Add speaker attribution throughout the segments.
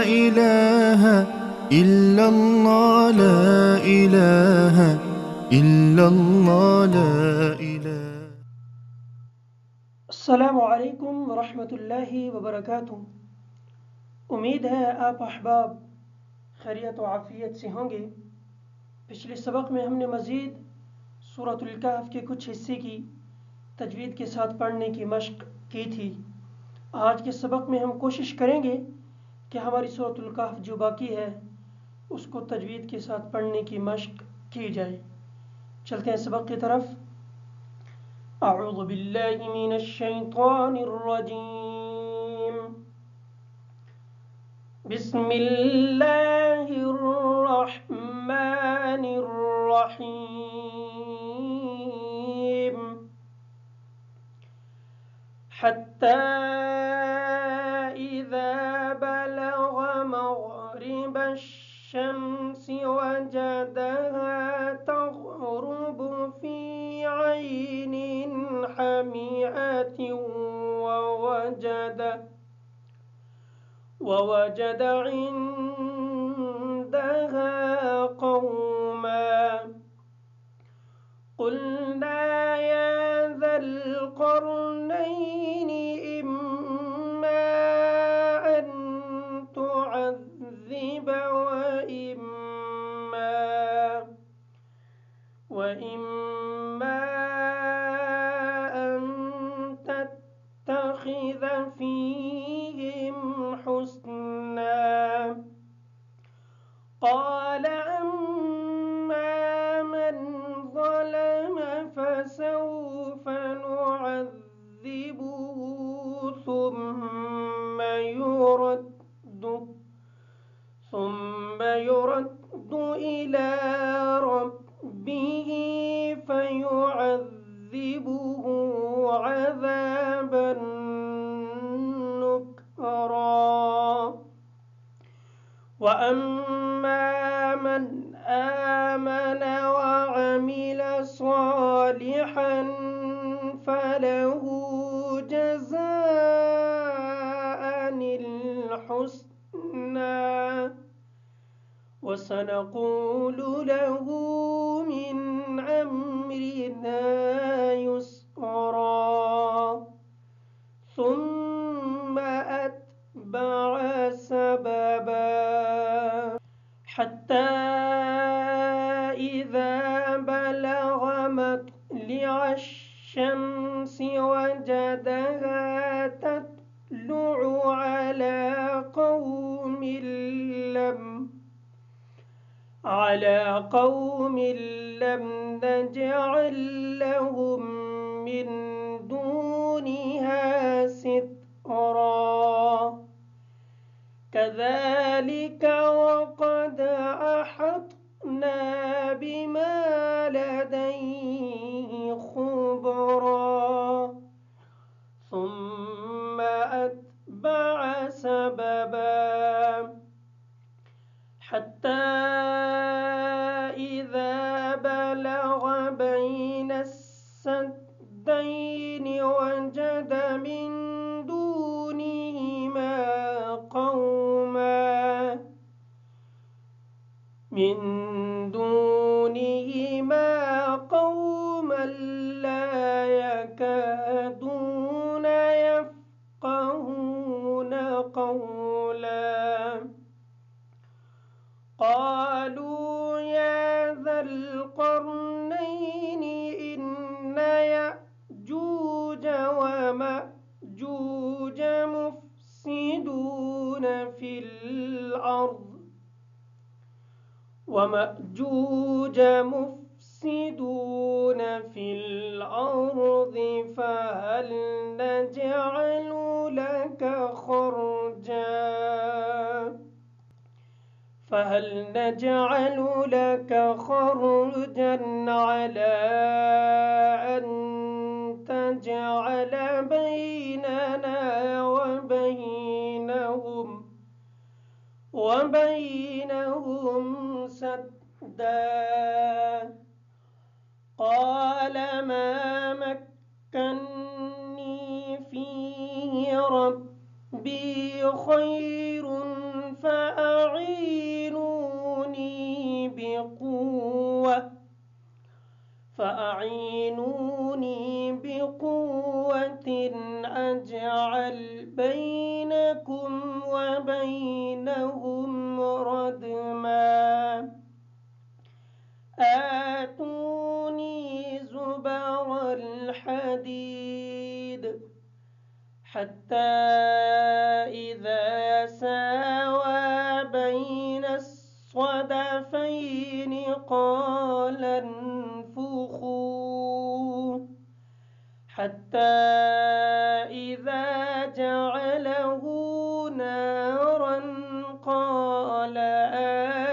Speaker 1: إله إلا الله، لا إله إلا الله، لا إله.
Speaker 2: अस्सलामु अलैकुम वरहमतुल्लाहि वबरकातुह। उम्मीद है आप अहबाब खैरियत व आफियत से होंगे। पिछले सबक में हमने मज़ीद सूरतुल कहफ के कुछ हिस्से की तजवीद के साथ पढ़ने की मशक की थी। आज के सबक में हम कोशिश करेंगे कि हमारी सूरतुल कहफ जो बाकी है उसको तजवीद के साथ पढ़ने की मशक की जाए। चलते हैं सबक की तरफ। अऊज़ु बिल्लाहि मिनश शैतानिर रजीम। बिस्मिल्लाहिर रहमानिर रहीम। हत्ता इज़ा बलग मग़रिबश शम्सि वजदहा तग़रुबु फ़ी ऐनिन हमीअतिन ववजद عندها قوما قلنا يا ذا القرنين إما أن تعذب وإما أن تتخذ فيهم حسنا. قال أما من ظلم فسوف نعذبه ثم يرد إلى ربه فيعذبه عذابا نكرا. وأما من آمن وعمل صالحا فله جزاء الحسنى وسنقول له من أمرنا يسرا. ثم أتبع سببا حتى إذا بلغ مطلع الشمس وجدها تطلع على قوم لم نجعل لهم من دونها سترا. كذلك وقد أحطنا بما لديه خبرا. ثم أتبع سببا حتى إذا بلغ بين السدين وجد من دونهما قوما لا يكادون يفقهون قولا. قالوا يا ذا القرنين إن يأجوج ومأجوج مفسدون في الأرض فهل نجعل لك خرجا على أن تجعل بيننا وبينهم سدا. قال ما مكني فيه ربي خير فأعينوني بقوة أجعل بينكم وبينهم ردما آتوني زبر الحديد حتى إذا ساوى بين الصدفين قال انفخوا حتى إذا جعله نارا قال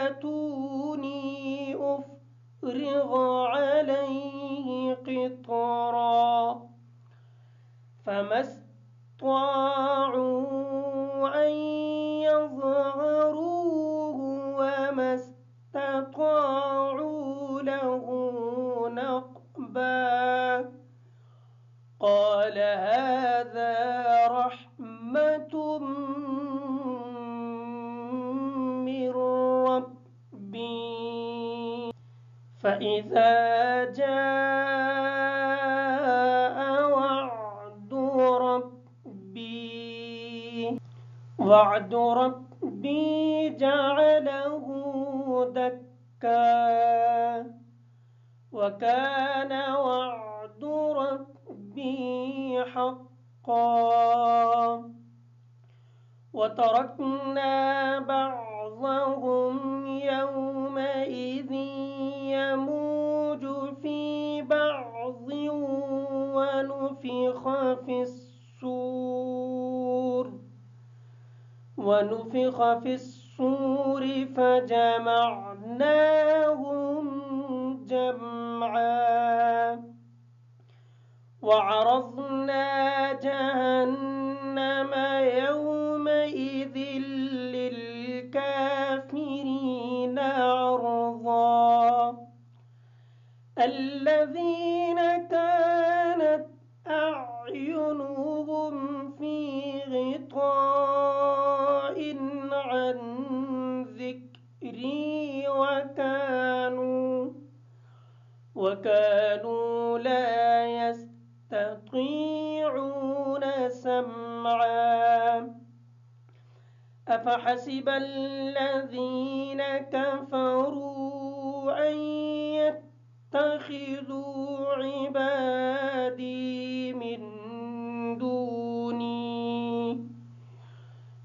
Speaker 2: آتوني أفرغ عليه قطرا فما استطاعوا أن يظهروه وما استطاعوا له نقبا قال هذا رحمة من ربي فإذا جاء وعد ربي جعله دكا وكان وعد ربي حقا وتركنا بعضهم يومئذ يموج في بعض ونفخ في الصور فجمعناهم جمعا وعرضنا جهنم يومئذ للكافرين عرضا الذين كانت أعينهم في غطاء عن ذكري وكانوا لا يستطيعون سمعا أفحسب الذين كفروا أن يتخذوا عبادي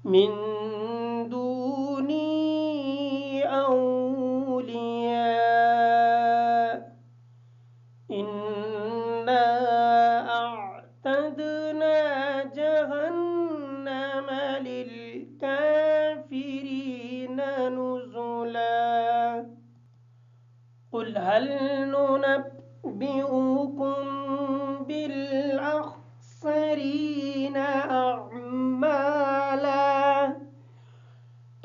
Speaker 2: من دوني أولياء إنا أعتدنا جهنم للكافرين نزلا قل هل ننبئكم بالأخسرين أعمالا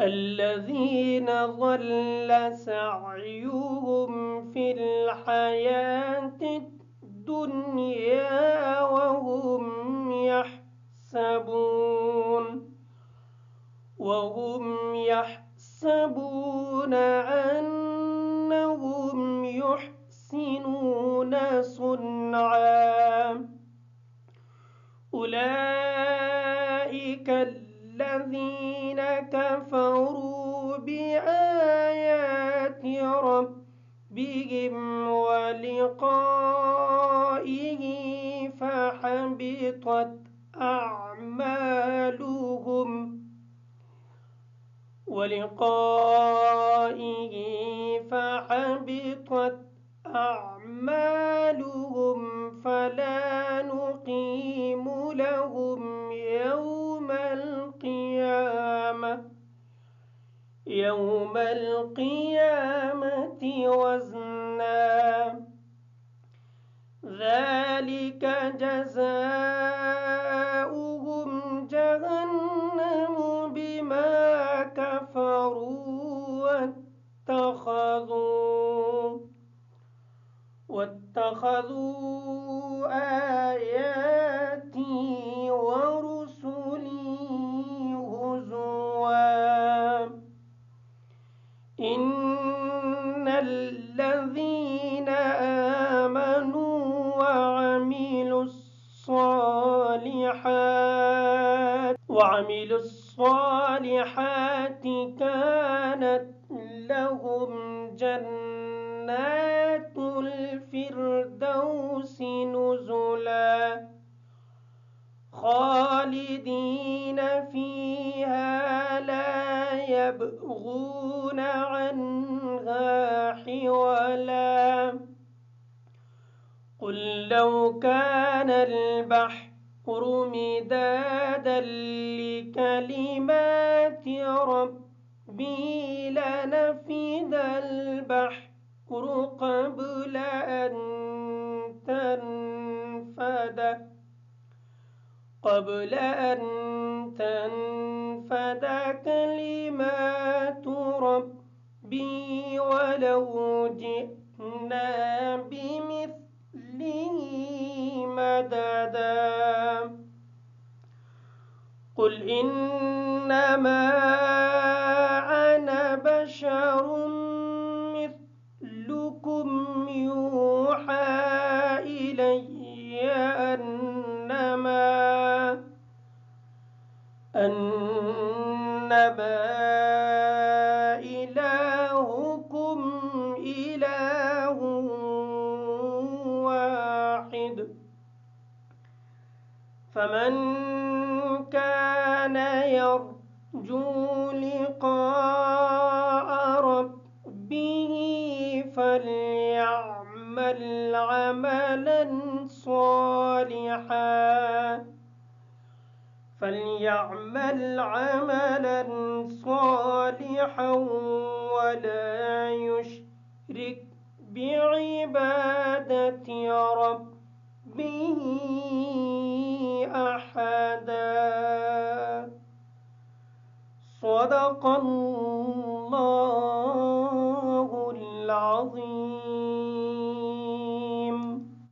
Speaker 2: الذين ضل سعيهم في الحياة الدنيا وهم يحسبون أنهم يحسنون صنعا أولئك الذين كفروا بآيات ربهم ولقائه فحبطت أعمالهم فلا نقيم لهم يوم القيامة وزنا ذلك جزاؤهم جهنم بما كفروا واتخذوا آياتي ورسلي هزوا إن الذين آمنوا وعملوا الصالحات كانت لهم جنات الفردوس نزلا خالدين فيها لا يبغون عنها حولا قل لو كان البحر مدادا لكلمات ربي لنفد البحر قبل أن تنفد كلمات ربي ولو جئنا بمثله مددا قل إنما أنا بشر مثلكم يوحى إلي أنما إلهكم إله واحد فمن كان يرجو لقاء ربه فليعمل عملا صالحا ولا يشرك بعبادة ربه أحدا صدق الله